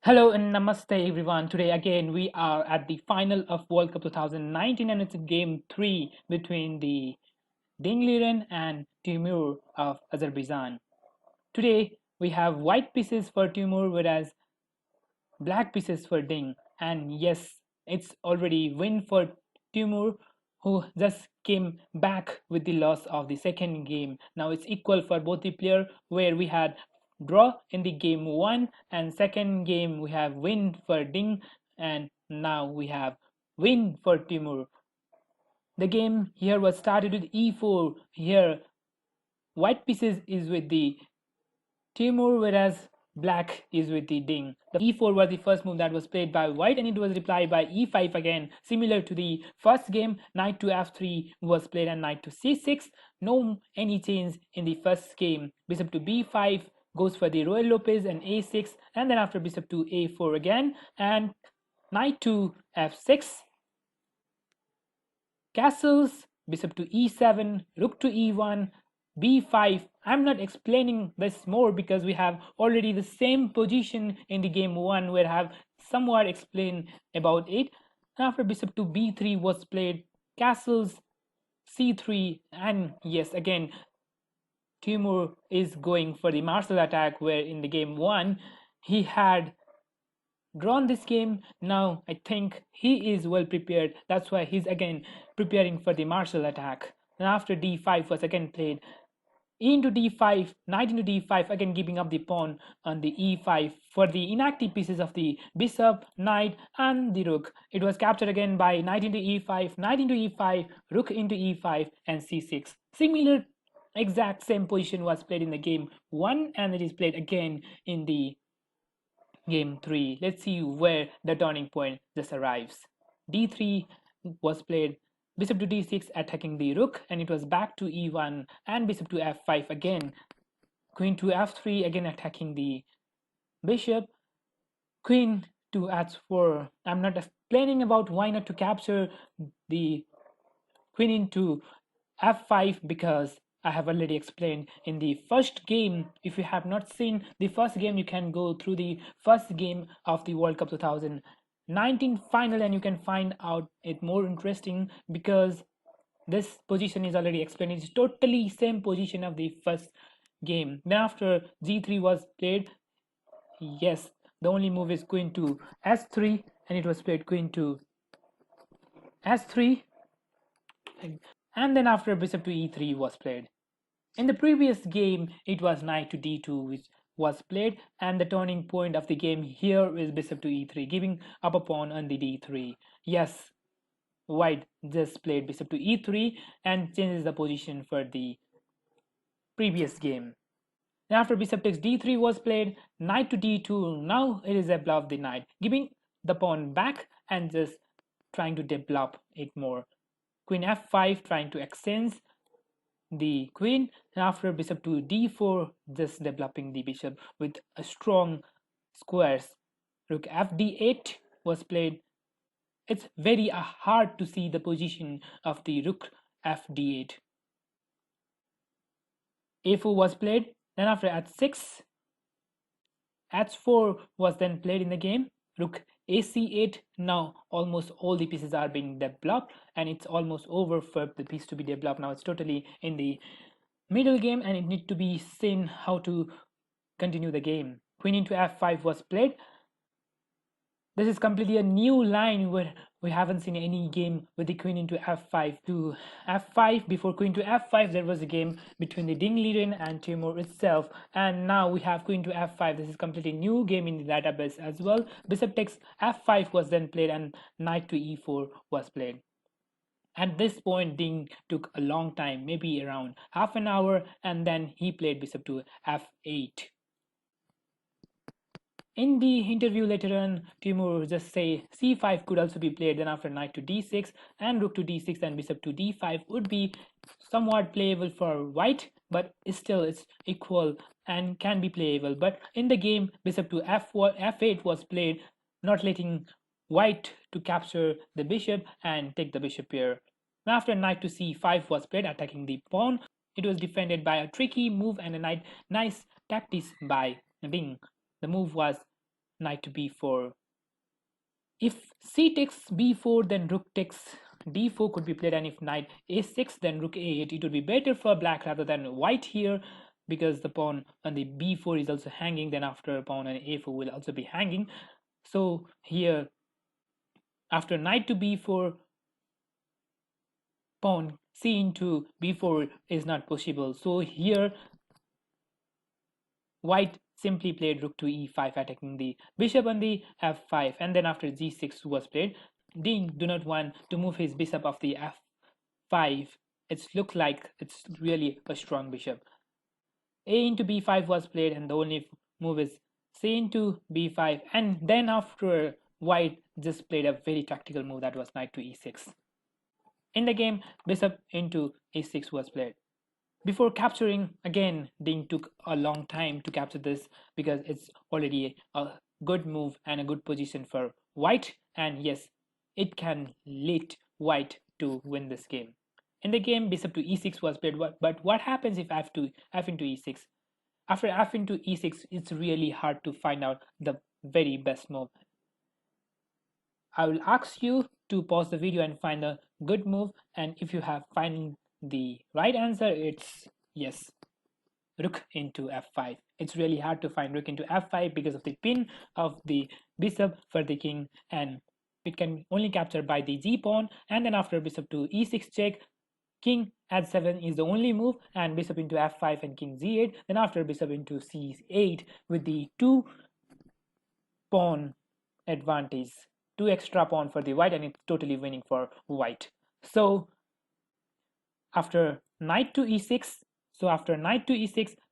Hello and namaste everyone. Today again we are at the final of World Cup 2019 and it's game 3 between the Ding Liren and Timur of Azerbaijan. Today we have white pieces for Timur whereas black pieces for Ding, and yes, it's already win for Timur who just came back with the loss of the second game. Now it's equal for both the player where we had draw in the game 1 and second game we have win for Ding, and now we have win for Timur. The game here was started with e4. Here white pieces is with the Timur, whereas black is with the Ding. The e4 was the first move that was played by white, and it was replied by e5 again, similar to the first game. Knight to f3 was played and knight to c6. No any change in the first game. Bishop to b5 goes for the Royal Lopez and a6, and then after bishop to a4 again, and knight to f6. Castles, bishop to e7, rook to e1, b5. I'm not explaining this more because we have already the same position in the game 1 where I have somewhat explained about it. After bishop to b3 was played, castles, c3, and yes, again Timur is going for the martial attack where in the game 1 he had drawn this game. Now I think he is well prepared. That's why he's again preparing for the martial attack. And after d5 was again played, e into d5, knight into d5, again giving up the pawn on the e5 for the inactive pieces of the bishop, knight, and the rook. It was captured again by knight into e5, knight into e5, rook into e5, and c6. Similar, exact same position was played in the game 1, and it is played again in the game 3. Let's see where the turning point just arrives. d3 was played, bishop to d6 attacking the rook, and it was back to e1 and bishop to f5 again, queen to f3 again attacking the bishop, queen to h4. I'm not explaining about why not to capture the queen into f5 because I have already explained in the first game. If you have not seen the first game, you can go through the first game of the World Cup 2019 final and you can find out it more interesting because this position is already explained. It's totally same position of the first game. Then after g3 was played, yes, the only move is queen to s3, and it was played queen to s3, and then after bishop to e3 was played. In the previous game, it was knight to d2 which was played, and the turning point of the game here is bishop to e3, giving up a pawn on the d3. Yes, white just played bishop to e3 and changes the position for the previous game. Then after bishop takes d3 was played, knight to d2. Now it is above the knight, giving the pawn back and just trying to develop it more. Queen f5 trying to extend the queen, and after bishop to d4 just developing the bishop with a strong squares. Rook fd8 was played. It's very hard to see the position of the rook fd8. a4 was played, then after h6, h4 was then played in the game. Rook ac8. Now almost all the pieces are being developed and it's almost over for the piece to be developed. Now it's totally in the middle game and it need to be seen how to continue the game. Queen into f5 was played. This is completely a new line where we haven't seen any game with the queen into f5 to f5. Before queen to f5 there was a game between the Ding Liren and Timur itself, and now we have queen to f5. This is completely new game in the database as well. Bishop takes f5 was then played and knight to e4 was played. At this point, Ding took a long time, maybe around half an hour, and then he played bishop to f8. In the interview later on, Timur just say c5 could also be played, then after knight to d6 and rook to d6 and bishop to d5 would be somewhat playable for white, but still it's equal and can be playable. But in the game, bishop to f8 was played, not letting white to capture the bishop and take the bishop here. After knight to c5 was played, attacking the pawn, it was defended by a tricky move and a nice tactics by Ding. The move was knight to b4. If c takes b4, then rook takes d4 could be played, and if knight a6, then rook a8. It would be better for black rather than white here, because the pawn on the b4 is also hanging. Then after pawn on a4 will also be hanging. So here, after knight to b4, pawn c into b4 is not possible. So here white simply played rook to e5, attacking the bishop on the f5, and then after g6 was played, Ding do not want to move his bishop off the f5. It looks like it's really a strong bishop. A into b5 was played, and the only move is c into b5, and then after white just played a very tactical move, that was knight to e6. In the game, bishop into a6 was played. Before capturing, again, Ding took a long time to capture this because it's already a good move and a good position for white, and yes, it can lead white to win this game. In the game, bishop to e6 was played, but what happens if f into e6? After f into e6, it's really hard to find out the very best move. I will ask you to pause the video and find a good move, and if you have finding the right answer, it's yes, rook into f5. It's really hard to find rook into f5 because of the pin of the bishop for the king, and it can only capture by the g pawn. And then after bishop to e6 check, king h7 is the only move, and bishop into f5 and king z8. Then after bishop into c8 with the two pawn advantage, two extra pawn for the white, and it's totally winning for white. So after knight to e6,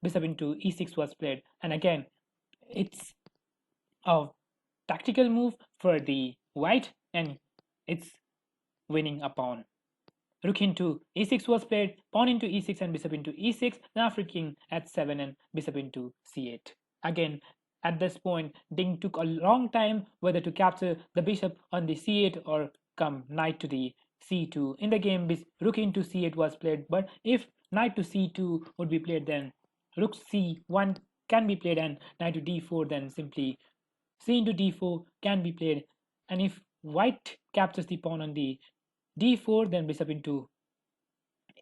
bishop into e6 was played, and again, it's a tactical move for the white, and it's winning a pawn. Rook into e6 was played, pawn into e6 and bishop into e6, then after king h7 and bishop into c8. Again, at this point, Ding took a long time whether to capture the bishop on the c8 or come knight to the c2. In the game, rook into c8 was played, but if knight to c2 would be played, then rook c1 can be played, and knight to d4, then simply c into d4 can be played. And if white captures the pawn on the d4, then bishop into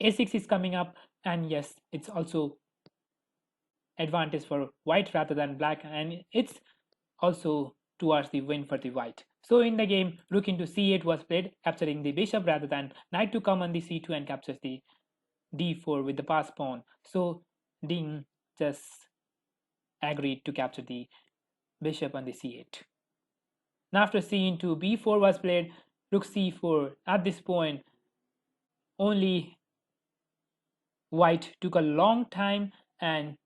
a6 is coming up, and yes, it's also advantage for white rather than black, and it's also towards the win for the white. So in the game, rook into c8 was played, capturing the bishop rather than knight to come on the c2 and captures the d4 with the pass pawn. So Ding just agreed to capture the bishop on the c8. Now after c into b4 was played, rook c4. At this point, only white took a long time, and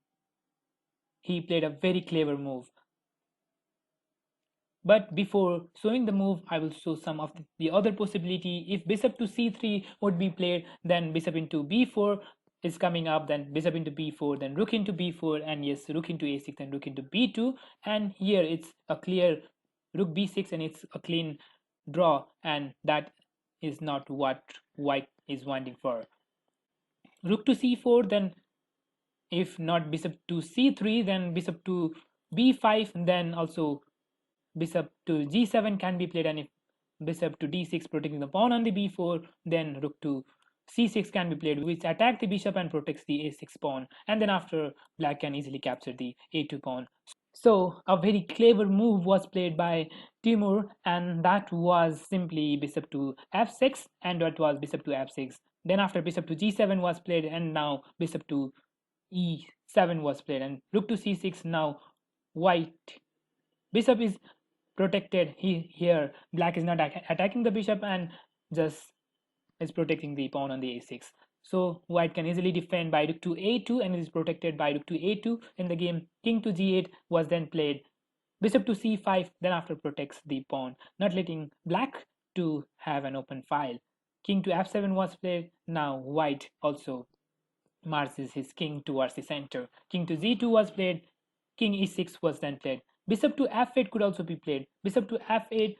he played a very clever move. But before showing the move, I will show some of the other possibility. If bishop to c3 would be played, then bishop into b4 is coming up, then bishop into b4, then rook into b4, and yes, rook into a6 and rook into b2. And here it's a clear rook b6, and it's a clean draw, and that is not what white is wanting for. Rook to c4, then if not bishop to c3, then bishop to b5, and then also bishop to g7 can be played, and if bishop to d6 protecting the pawn on the b4, then rook to c6 can be played, which attack the bishop and protects the a6 pawn, and then after black can easily capture the a2 pawn. So a very clever move was played by Timur, and that was simply bishop to f6, and that was bishop to f6. Then after bishop to g7 was played, and now bishop to e7 was played, and rook to c6. Now white bishop is protected. Here black is not attacking the bishop, and just is protecting the pawn on the a6. So white can easily defend by rook to a2, and is protected by rook to a2. In the game, king to g8 was then played, bishop to c5, then after protects the pawn, not letting black to have an open file. King to f7 was played. Now white also marches his king towards the center. King to z2 was played, king e6 was then played. Bishop to f8 could also be played. Bishop to f8,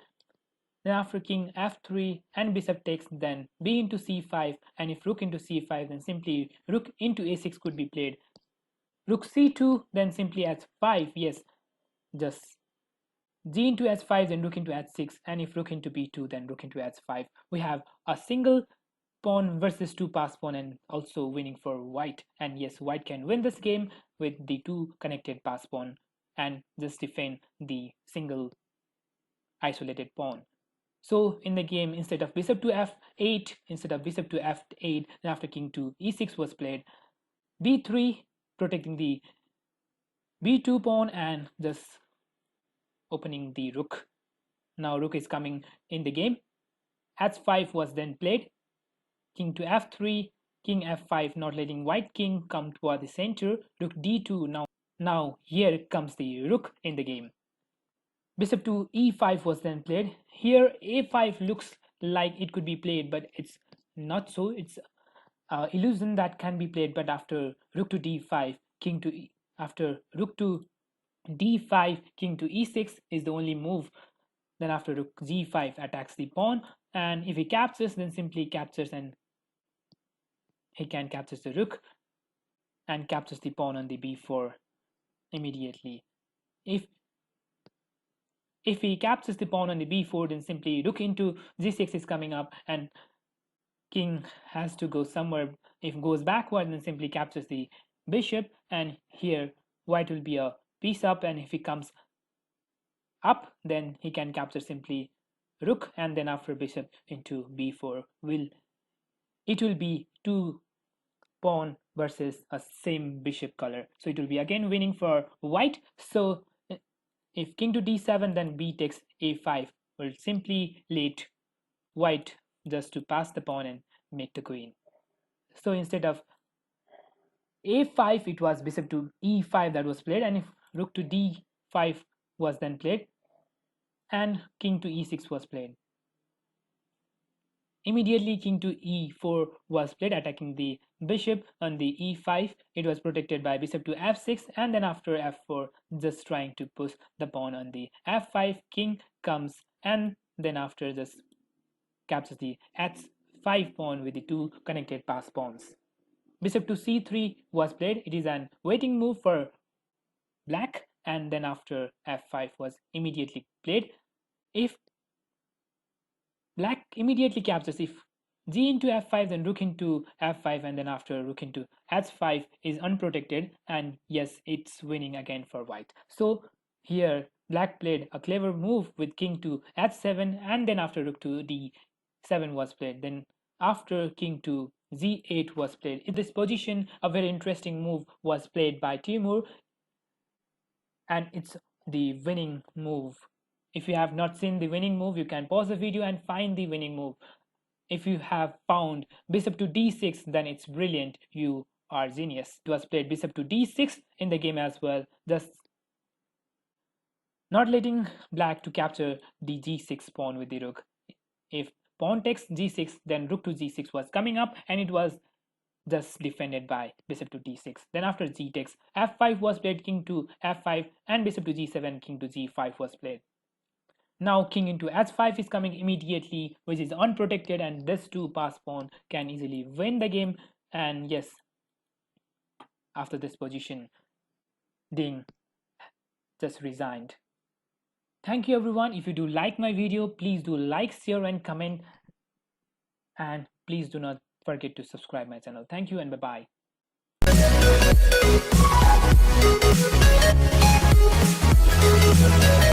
then after king f3 and bishop takes, then b into c5, and if rook into c5, then simply rook into a6 could be played. Rook c2, then simply h5, yes, just g into h5, then rook into h6, and if rook into b2, then rook into h5. We have a single pawn versus two pass pawn, and also winning for white. And yes, white can win this game with the two connected pass pawn and just defend the single isolated pawn. So in the game, instead of bishop to f8, instead of bishop to f8, then after king to e6 was played, b3 protecting the b2 pawn and just opening the rook. Now rook is coming in the game. h5 was then played, king to f3, king f5, not letting white king come toward the center, rook d2. Now here comes the rook in the game. Bishop to e5 was then played. Here a5 looks like it could be played, but it's not so. It's illusion that can be played, but after rook to d5, king to after rook to d5, king to e6 is the only move. Then after rook g5 attacks the pawn, and if he captures, then simply captures, and he can capture the rook and captures the pawn on the b4 immediately. If he captures the pawn on the b4, then simply rook into g6 is coming up, and king has to go somewhere. If it goes backward, then simply captures the bishop, and here white will be a piece up, and if he comes up, then he can capture simply rook, and then after bishop into b4 it will be two pawn versus a same bishop color, so it will be again winning for white. So if king to d7, then b takes a5 will simply let white just to pass the pawn and make the queen. So instead of a5, it was bishop to e5 that was played, and if rook to d5 was then played, and king to e6 was played. Immediately king to e4 was played, attacking the bishop on the e5. It was protected by bishop to f6, and then after f4 just trying to push the pawn on the f5. King comes, and then after just captures the h5 pawn with the two connected pass pawns. Bishop to c3 was played. It is an waiting move for black, and then after f5 was immediately played. If black immediately captures, if g into f5, then rook into f5, and then after rook into h5 is unprotected, and yes, it's winning again for white. So here black played a clever move with king to h7, and then after rook to d7 was played. Then after king to z8 was played. In this position, a very interesting move was played by Timur, and it's the winning move. If you have not seen the winning move, you can pause the video and find the winning move. If you have found bishop to d6, then it's brilliant. You are genius. It was played bishop to d6 in the game as well, just not letting black to capture the g6 pawn with the rook. If pawn takes g6, then rook to g6 was coming up, and it was just defended by bishop to d6. Then after g takes f5 was played, king to f5, and bishop to g7, king to g5 was played. Now king into h5 is coming immediately, which is unprotected, and this two pass pawn can easily win the game. And yes, after this position, Ding just resigned. Thank you everyone. If you do like my video, please do like, share and comment, and please do not forget to subscribe my channel. Thank you and bye bye.